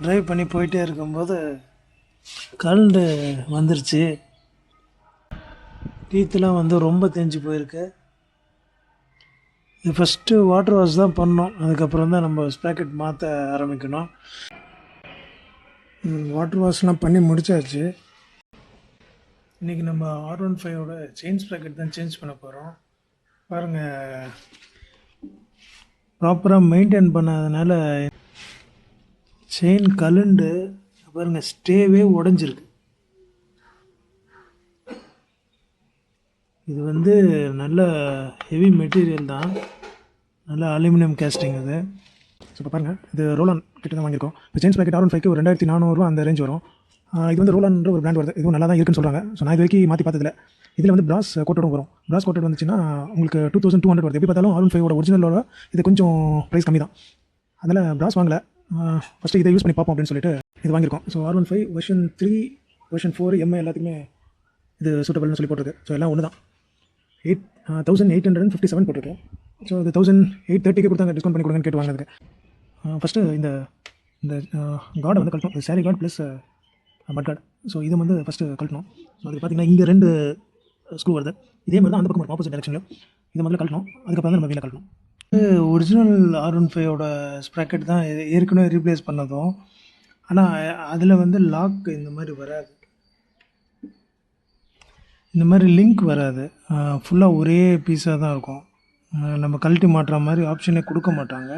Drive பண்ணி போயிட்டே இருக்கும்போது கரண்டு வந்துருச்சு. டீத்துலாம் வந்து ரொம்ப தேஞ்சு போயிருக்கு. இது ஃபஸ்ட்டு வாட்டர் வாஷ் தான் பண்ணோம். அதுக்கப்புறம் தான் நம்ம ஸ்ப்ராக்கெட் மாற்ற ஆரம்பிக்கணும். வாட்டர் வாஷ்லாம் பண்ணி முடிச்சாச்சு. இன்றைக்கி நம்ம R15ஓட செயின் ஸ்ப்ராக்கெட் தான் சேஞ்ச் பண்ண போகிறோம். பாருங்கள், ப்ராப்பராக மெயின்டைன் பண்ணாதனால செயின் கலண்டு பாருங்கள், ஸ்டேவே உடஞ்சிருக்கு. இது வந்து நல்ல ஹெவி மெட்டீரியல் தான், நல்ல அலுமினியம் கேஸ்டிங் அது. ஸோ இப்போ பாருங்கள், இது ரோலான் கிட்ட தான் வாங்கியிருக்கோம். இப்போ செயின் ஸ்ப்ராக்கெட் R15க்கு ஒரு 2400 அந்த ரேஞ்ச் வரும். இது வந்து ரோலான்ற ஒரு பிராண்ட் வருது. இதுவும் நல்லா தான் இருக்குன்னு சொல்கிறாங்க. ஸோ நான் இது வரைக்கும் மாற்றி பார்த்ததில்ல. இதில் வந்து பிராஸ் கோட்டடும் வரும். பிராஸ் கோட்டட் வந்துச்சுன்னா உங்களுக்கு 2200 வருது. எப்படி பார்த்தாலும் R15ஓட ஒரிஜினலோட இது கொஞ்சம் ப்ரைஸ் கம்மி தான். அதில் பிராஸ் வாங்கலை. ஃபஸ்ட்டு இதை யூஸ் பண்ணி பார்ப்போம் அப்படின்னு சொல்லிட்டு இது வாங்கியிருக்கோம். So R15 version 3, version 4, MI எல்லாத்துக்குமே இது சூட்டபிள்னு சொல்லி போட்டிருக்கு. ஸோ எல்லாம் ஒன்று தான். 1857 போட்டிருக்கு. ஸோ இது 1830க்கு கொடுத்தாங்க, டிஸ்கவுண்ட் பண்ணி கொடுங்கன்னு கேட்டு வாங்கினதுக்கு. ஃபஸ்ட்டு இந்த கார்டை வந்து கழட்டணும். இது சாரி கார்டு ப்ளஸ் மட் கார்டு. ஸோ இது வந்து ஃபஸ்ட்டு கழட்டணும். ஸோ அதுக்கு பார்த்தீங்கன்னா இங்கே 2 ஸ்க்ரூ வருது. இதே மாதிரி தான் அந்த பக்கம் ஆப்போசிட் டைரெக்ஷனில் இது முதல்ல கழட்டணும். அதுக்கப்புறம் தான் நம்ம வீலை கழட்டணும். ஒரிஜினல் R15ஓட ஸ்ப்ராக்கெட் தான் ஏற்கனவே ரீப்ளேஸ் பண்ணதும். ஆனால் அதில் வந்து லாக் இந்த மாதிரி வராது, இந்த மாதிரி லிங்க் வராது. ஃபுல்லாக ஒரே பீஸாக தான் இருக்கும். நம்ம கழட்டி மாட்டுற மாதிரி ஆப்ஷனே கொடுக்க மாட்டாங்க.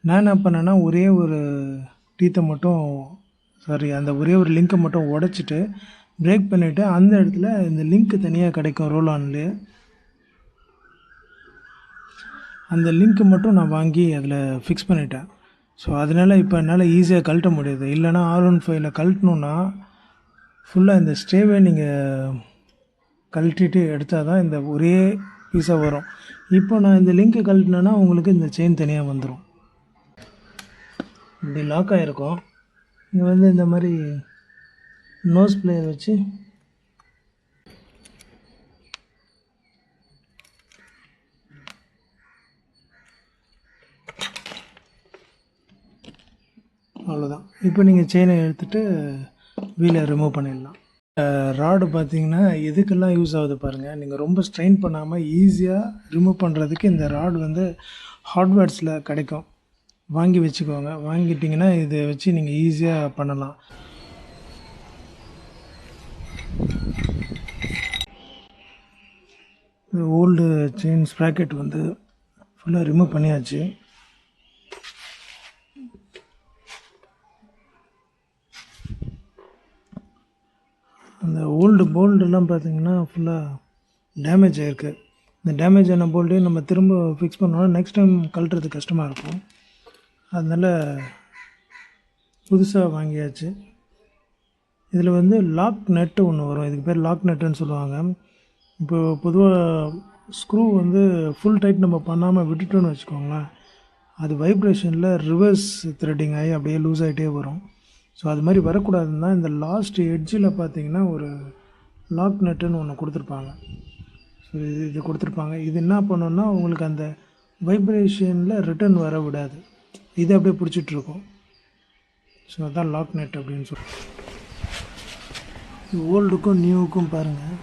நான் என்ன பண்ணேன்னா, ஒரே ஒரு டீத்தை மட்டும் அந்த ஒரே ஒரு லிங்க்கை மட்டும் உடச்சிட்டு பிரேக் பண்ணிவிட்டு அந்த இடத்துல இந்த லிங்க்கு தனியாக கிடைக்கும் ரோலான்லேயே. அந்த லிங்க்கு மட்டும் நான் வாங்கி அதில் ஃபிக்ஸ் பண்ணிட்டேன். ஸோ அதனால் இப்போ என்னால் ஈஸியாக கழட்ட முடியுது. இல்லைனா R15ல் கழட்டணுன்னா ஃபுல்லாக இந்த ஸ்டேவே நீங்கள் கழட்டிட்டு எடுத்தால் தான் இந்த ஒரே பீஸாக வரும். இப்போ நான் இந்த லிங்க்கை கழட்டினேன்னா உங்களுக்கு இந்த செயின் தனியாக வந்துடும். இப்படி லாக் ஆகிருக்கும். இது வந்து இந்த மாதிரி நோஸ் பிளேயர் வச்சு அவ்வளோதான். இப்போ நீங்கள் செயினை எடுத்துகிட்டு வீலை ரிமூவ் பண்ணிடலாம். ராடு பார்த்தீங்கன்னா எதுக்கெல்லாம் யூஸ் ஆகுது பாருங்கள். நீங்கள் ரொம்ப ஸ்ட்ரெயின் பண்ணாமல் ஈஸியாக ரிமூவ் பண்ணுறதுக்கு இந்த ராடு வந்து ஹார்ட்வேர்ஸில் கிடைக்கும். வாங்கி வச்சுக்கோங்க. வாங்கிட்டிங்கன்னா இதை வச்சு நீங்கள் ஈஸியாக பண்ணலாம். ஓல்டு செயின் ஸ்ப்ராக்கெட் வந்து ஃபுல்லாக ரிமூவ் பண்ணியாச்சு. அந்த ஓல்டு போல்டெல்லாம் பார்த்திங்கன்னா ஃபுல்லாக டேமேஜ் ஆகிருக்கு. இந்த டேமேஜ் ஆன போல்ட்டையும் நம்ம திரும்ப ஃபிக்ஸ் பண்ணோன்னா நெக்ஸ்ட் டைம் கழட்டுறது கஷ்டமாக இருக்கும். அதனால் புதுசாக வாங்கியாச்சு. இதில் வந்து லாக் நெட்டு ஒன்று வரும். இதுக்கு பேர் லாக் நெட்டுன்னு சொல்லுவாங்க. இப்போ பொதுவாக ஸ்க்ரூ வந்து ஃபுல் டைட் நம்ம பண்ணாமல் விட்டுட்டோன்னு வச்சுக்கோங்களேன், அது வைப்ரேஷனில் ரிவர்ஸ் த்ரெட்டிங் ஆகி அப்படியே லூஸ் ஆகிட்டே வரும். ஸோ அது மாதிரி வரக்கூடாதுன்னு தான் இந்த லாஸ்ட் எட்ஜில் பார்த்திங்கன்னா ஒரு லாக் நெட்டுன்னு ஒன்று கொடுத்துருப்பாங்க. ஸோ இது கொடுத்துருப்பாங்க. இது என்ன பண்ணோன்னா உங்களுக்கு அந்த வைப்ரேஷனில் ரிட்டர்ன் வர விடாது. இது அப்படியே பிடிச்சிட்ருக்கும். ஸோ அதுதான் லாக் நெட் அப்படின்னு சொல்லி. ஓல்டுக்கும் நியூவுக்கும் பாருங்கள்.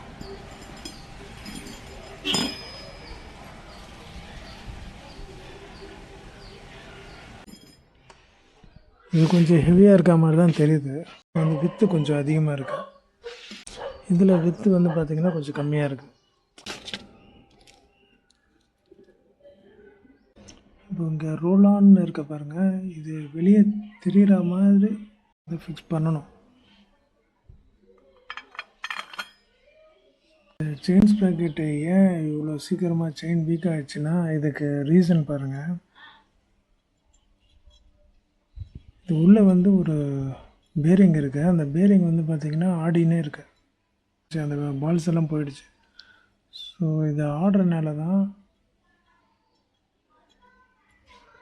இது கொஞ்சம் ஹெவியாக இருக்க மாதிரி தான் தெரியுது. அந்த வித்து கொஞ்சம் அதிகமாக இருக்குது. இதில் வித்து வந்து பார்த்திங்கன்னா கொஞ்சம் கம்மியாக இருக்குது. இப்போ இங்கே ரோலான்னு இருக்க பாருங்கள், இது வெளியே தெரிகிற மாதிரி இதை ஃபிக்ஸ் பண்ணணும். செயின் ஸ்ப்ராக்கெட்டு ஏன் இவ்வளோ சீக்கிரமாக செயின் வீக் ஆகிடுச்சுன்னா இதுக்கு ரீசன் பாருங்கள். இது உள்ளே வந்து ஒரு பேரிங் இருக்குது. அந்த பேரிங் வந்து பார்த்திங்கன்னா ஆடினே இருக்குது. அந்த பால்ஸ் எல்லாம் போயிடுச்சு. ஸோ இது ஆடுறதுனால தான்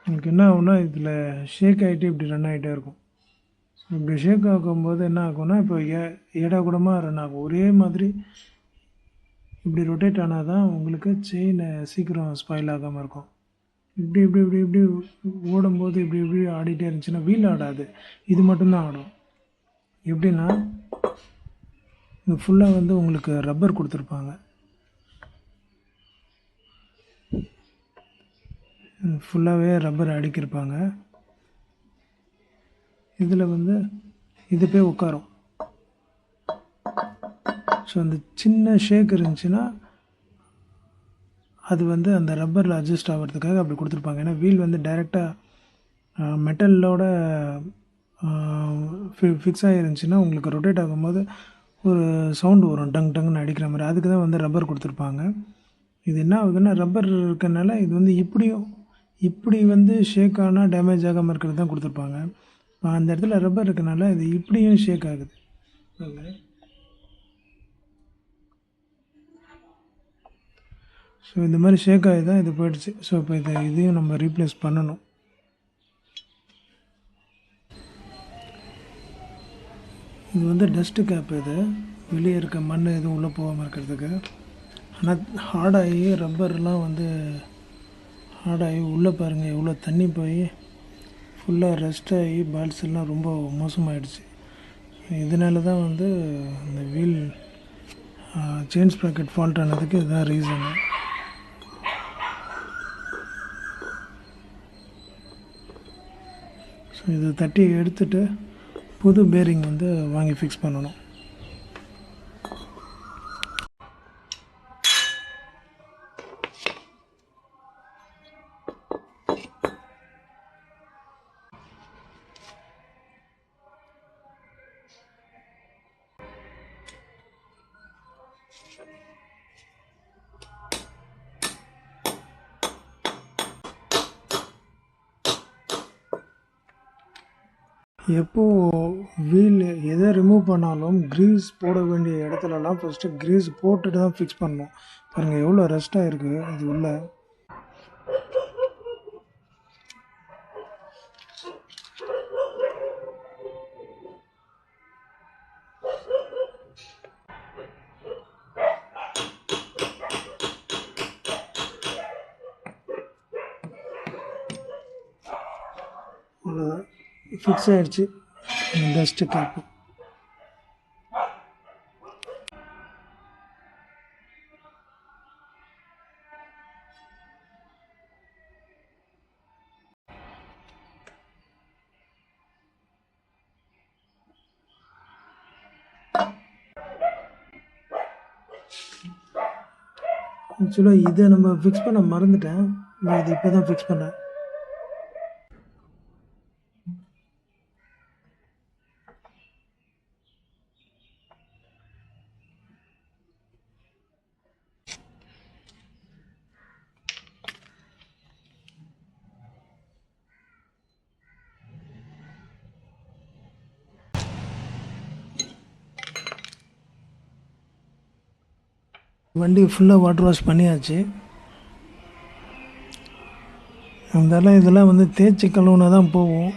உங்களுக்கு என்ன ஆகும்னா இதில் ஷேக் ஆகிட்டு இப்படி ரன் ஆகிட்டே இருக்கும். ஸோ இப்படி ஷேக் ஆகும்போது என்ன ஆகும்னா இப்போ ஏடா கூடமாக ரன் ஆகும். ஒரே மாதிரி இப்படி ரொட்டேட் ஆனால் தான் உங்களுக்கு செயின் சீக்கிரம் ஸ்பாயில் ஆகாமல் இருக்கும். இப்படி இப்படி இப்படி இப்படி ஓடும்போது இப்படி இப்படி ஆடிட்டே இருந்துச்சுன்னா வீல் ஆடாது, இது மட்டும்தான் ஆடும். எப்படின்னா இது ஃபுல்லாக வந்து உங்களுக்கு ரப்பர் கொடுத்துருப்பாங்க. ஃபுல்லாகவே ரப்பர் அடுக்கியிருப்பாங்க. இதில் வந்து இது போய் உட்காரும். ஸோ அந்த சின்ன ஷேக் இருந்துச்சுன்னா அது வந்து அந்த ரப்பரில் அட்ஜஸ்ட் ஆகிறதுக்காக அப்படி கொடுத்துருப்பாங்க. ஏன்னா வீல் வந்து டைரெக்டாக மெட்டலோட ஃபிக்ஸ் ஆகிருந்துச்சின்னா உங்களுக்கு ரொட்டேட் ஆகும்போது ஒரு சவுண்டு வரும், டங் டங்குன்னு அடிக்கிற மாதிரி. அதுக்கு தான் வந்து ரப்பர் கொடுத்துருப்பாங்க. இது என்ன ஆகுதுன்னா ரப்பர் இருக்கனால இது வந்து இப்படி வந்து ஷேக் ஆனால் டேமேஜ் ஆகாமல் இருக்கிறது தான் கொடுத்துருப்பாங்க. அந்த இடத்துல ரப்பர் இருக்கனால இது இப்படியும் ஷேக் ஆகுது. ஸோ இந்த மாதிரி ஷேக் ஆகி தான் இது போயிடுச்சு. ஸோ இப்போ இதையும் நம்ம ரீப்ளேஸ் பண்ணணும். இது வந்து டஸ்ட்டு கேப், இது வெளியே இருக்க மண் எதுவும் உள்ளே போகாமல் இருக்கிறதுக்கு. ஆனால் ஹார்டாகி ரப்பர்லாம் வந்து ஹார்டாகி உள்ளே பாருங்கள் எவ்வளோ தண்ணி போய் ஃபுல்லாக ரெஸ்ட் ஆகி பால்ஸ் எல்லாம் ரொம்ப மோசமாகிடுச்சு. இதனால தான் வந்து இந்த வீல் செயின் ஸ்ப்ராக்கெட் ஃபால்ட் ஆனதுக்கு இதுதான் ரீசனு. ஸோ இதை தட்டி எடுத்துகிட்டு புது பேரிங் வந்து வாங்கி ஃபிக்ஸ் பண்ணணும். எப்போது வீல் எதை ரிமூவ் பண்ணாலும் க்ரீஸ் போட வேண்டிய இடத்துலலாம் ஃபஸ்ட்டு க்ரீஸ் போட்டுட்டு தான் ஃபிக்ஸ் பண்ணணும். பாருங்கள் எவ்வளோ ரெஸ்ட்டாக இருக்குது அது உள்ள. அவ்வளோதான், ஃபிக்ஸ் ஆகிடுச்சு டஸ்ட்டு கேப்பு. ஆக்சுவலாக இதை நம்ம ஃபிக்ஸ் பண்ண மறந்துட்டேன். நான் இது இப்போ தான் ஃபிக்ஸ் பண்ணேன். வண்டி ஃபுல்லாக வாட்டர் வாஷ் பண்ணியாச்சு. இதெல்லாம் வந்து தேய்ச்சி கழுவுனா தான் போகும்.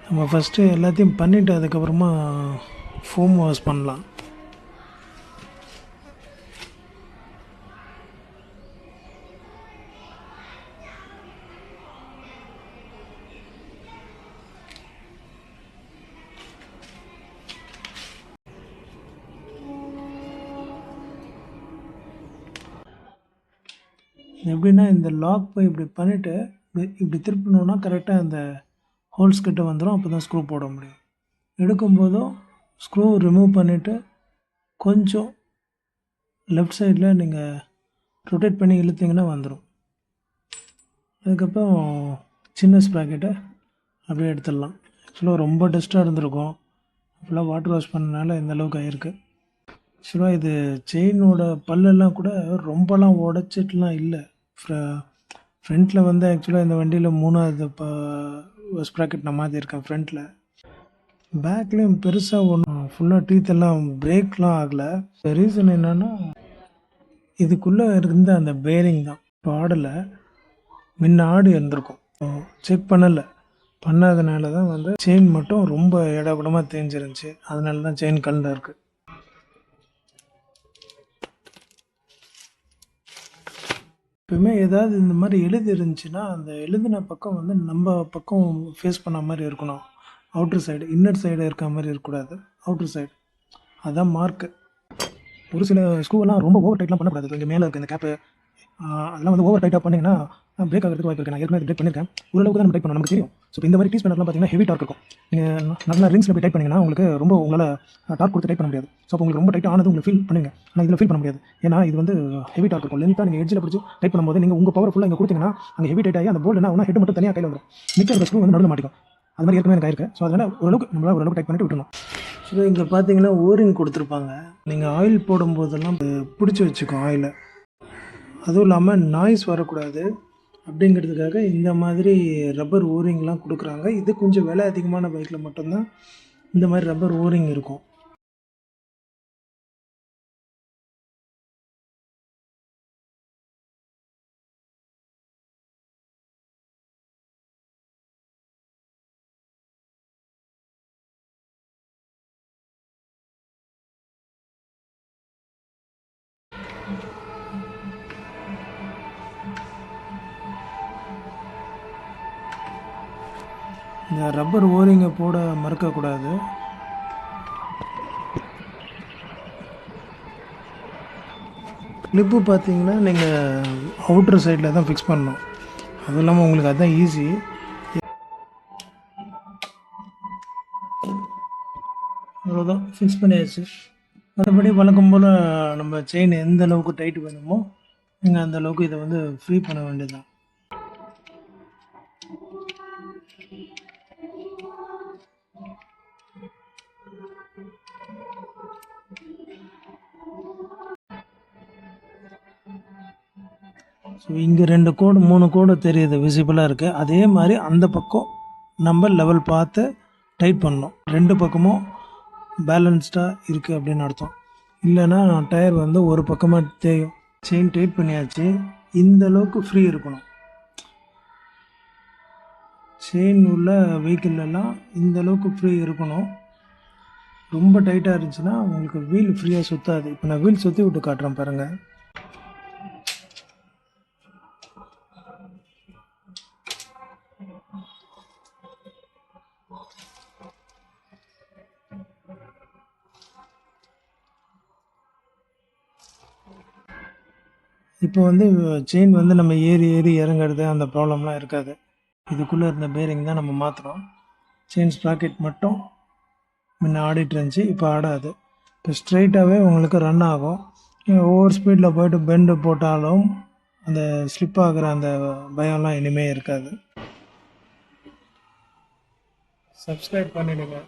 நம்ம ஃபஸ்ட்டு எல்லாத்தையும் பண்ணிவிட்டு அதுக்கப்புறமா ஃபோம் வாஷ் பண்ணலாம். எப்படின்னா இந்த லாக் போய் இப்படி பண்ணிவிட்டு இப்படி திருப்பினோன்னா கரெக்டாக அந்த ஹோல்ஸ் கிட்ட வந்துடும். அப்போ தான் ஸ்க்ரூ போட முடியும். எடுக்கும்போதும் ஸ்க்ரூ ரிமூவ் பண்ணிவிட்டு கொஞ்சம் லெஃப்ட் சைடில் நீங்கள் ரொட்டேட் பண்ணி இழுத்திங்கன்னா வந்துடும். அதுக்கப்புறம் சின்ன ஸ்ப்ராக்கெட்டை அப்படியே எடுத்துடலாம். ஆக்சுவலாக ரொம்ப டஸ்ட்டாக இருந்திருக்கும், ஃபுல்லாக வாட்டர் வாஷ் பண்ணனால இந்த அளவுக்கு ஆகிருக்கு. ஆக்சுவலாக இது செயினோட பல்லெல்லாம் கூட ரொம்பலாம் உடச்சிட்டுலாம் இல்லை. ஃப்ரண்ட்டில் வந்து ஆக்சுவலாக இந்த வண்டியில் 3வது ஸ்ப்ராக்கெட் நான் மாற்றிருக்கேன் ஃப்ரண்ட்டில். பேக்லேயும் பெருசாக ஒன்றும் ஃபுல்லாக டீத்தெல்லாம் பிரேக்லாம் ஆகலை. ரீசன் என்னென்னா இதுக்குள்ளே இருந்த அந்த பேரிங் தான் இப்போ ஆடலை. முன்ன ஆடு இருந்திருக்கும், செக் பண்ணாதனால தான் வந்து செயின் மட்டும் ரொம்ப இடகுடமாக தேஞ்சிருந்துச்சு. அதனால தான் செயின் கல்லில் இருக்குது. எப்பவுமே ஏதாவது இந்த மாதிரி எழுதி இருந்துச்சுன்னா அந்த எழுதின பக்கம் வந்து நம்ம பக்கம் ஃபேஸ் பண்ண மாதிரி இருக்கணும். அவுட்டர் சைடு, இன்னர் சைடு இருக்க மாதிரி இருக்கக்கூடாது. அவுட்டர் சைடு அதான் மார்க்கு. ஒரு சில ஸ்க்ரூவெல்லாம் ரொம்ப ஓவர் டைட்லாம் பண்ணக்கூடாது. இங்கே மேலே இருக்க இந்த கேப்பு அதெல்லாம் வந்து ஓவர் டைட்டாக பண்ணிங்கன்னா பிரேக் ஆகிறதுக்கு வாய்ப்பு இருக்குது. நான் ஏற்கனவே பிரேக் பண்ணியிருக்கேன். ஓரளவுக்கு தான் நம்ம டைட் பண்ணணும், நமக்கு தெரியும். ஸோ இந்த மாதிரி டீஸ் பண்ணலாம் பார்த்தீங்கன்னா ஹெவி டார்க் இருக்கும். நீங்கள் நல்லா ரிங்ஸில் போய் டைட் பண்ணிங்கன்னா உங்களுக்கு ரொம்ப உங்களால் டார்க் கொடுத்து டைட் பண்ண முடியாது. ஸோ அப்போ உங்களுக்கு ரொம்ப டைட் ஆனது உங்களுக்கு ஃபீல் பண்ணுவீங்க. ஆனால் இதில் ஃபீல் பண்ண முடியாது. ஏன்னா இது வந்து ஹெவி டார்க் இருக்கும். லென்த்தாக நீங்கள் எட்ஜில் பிடிச்சி டைட் பண்ணும்போது நீங்கள் உங்கள் பவர் ஃபுல்லாக இங்கே கொடுத்தீங்கன்னா அங்கே ஹெவி டைட் ஆகி அந்த போல்டு என்ன ஹெட் மட்டும் தனியாக கையில் வந்துடும். மிச்சம் ஸ்க்ரூ வந்து நடுவில் மாட்டிக்கும். அது மாதிரி ஏற்கனவே எனக்கு ஆயிருக்கு. ஸோ அதனால் ஓரளவுக்கு டைட் பண்ணிட்டு விட்டுருணும். ஸோ இங்கே பார்த்தீங்கன்னா ஓரிங் கொடுத்துருப்பாங்க. நீங்கள் ஆயில் போடும்போதெல்லாம் பிடிச்சி வச்சுக்கோம் ஆயிலை. அதுவும் இல்லாமல் நாய்ஸ் வரக்கூடாது அப்படிங்கிறதுக்காக இந்த மாதிரி ரப்பர் ஓரிங்லாம் கொடுக்குறாங்க. இது கொஞ்சம் விலை அதிகமான பைக்கில் மட்டும்தான் இந்த மாதிரி ரப்பர் ஓரிங் இருக்கும். இந்த ரப்பர் ஓரிங்கை போட மறக்கக்கூடாது. கிளிப்பு பார்த்தீங்கன்னா நீங்கள் அவுட்டர் சைடில் தான் ஃபிக்ஸ் பண்ணணும். அதுவும் இல்லாமல் உங்களுக்கு அதுதான் ஈஸி. அவ்வளோதான், ஃபிக்ஸ் பண்ணியாச்சு. மற்றபடி வழக்கம் போல் நம்ம செயின் எந்த அளவுக்கு டைட் வேணுமோ நீங்கள் அந்த அளவுக்கு இதை வந்து ஃப்ரீ பண்ண வேண்டியதுதான். ஸோ இங்கே 2 கோடு 3 கோடு தெரியுது, விசிபிளாக இருக்குது. அதே மாதிரி அந்த பக்கம் நம்ம லெவல் பார்த்து டைட் பண்ணணும். 2 பக்கமும் பேலன்ஸ்டாக இருக்குது அப்படின்னு அர்த்தம். இல்லைன்னா டயர் வந்து ஒரு பக்கமாக தேயும். செயின் டைட் பண்ணியாச்சு. இந்த அளவுக்கு ஃப்ரீ இருக்கணும். செயின் உள்ள வெஹிக்கிள்லாம் இந்த அளவுக்கு ஃப்ரீ இருக்கணும். ரொம்ப டைட்டாக இருந்துச்சுன்னா உங்களுக்கு வீல் ஃப்ரீயாக சுற்றாது. இப்போ நான் வீல் சுற்றி விட்டு காட்டுறேன் பாருங்கள். இப்போ வந்து செயின் வந்து நம்ம ஏறி ஏறி இறங்குறது அந்த ப்ராப்ளம்லாம் இருக்காது. இதுக்குள்ளே இருந்த பேரிங் தான் நம்ம மாற்றுறோம். செயின் ஸ்ப்ராக்கெட் மட்டும் முன்ன ஆடிட்டு இருந்துச்சு, இப்போ ஆடாது. இப்போ ஸ்ட்ரைட்டாகவே உங்களுக்கு ரன் ஆகும். நீங்கள் ஓவர் ஸ்பீடில் போய்ட்டு பெண்டு போட்டாலும் அந்த ஸ்லிப் ஆகிற அந்த பயம்லாம் இனிமேல் இருக்காது. சப்ஸ்கிரைப் பண்ணிவிடுங்க.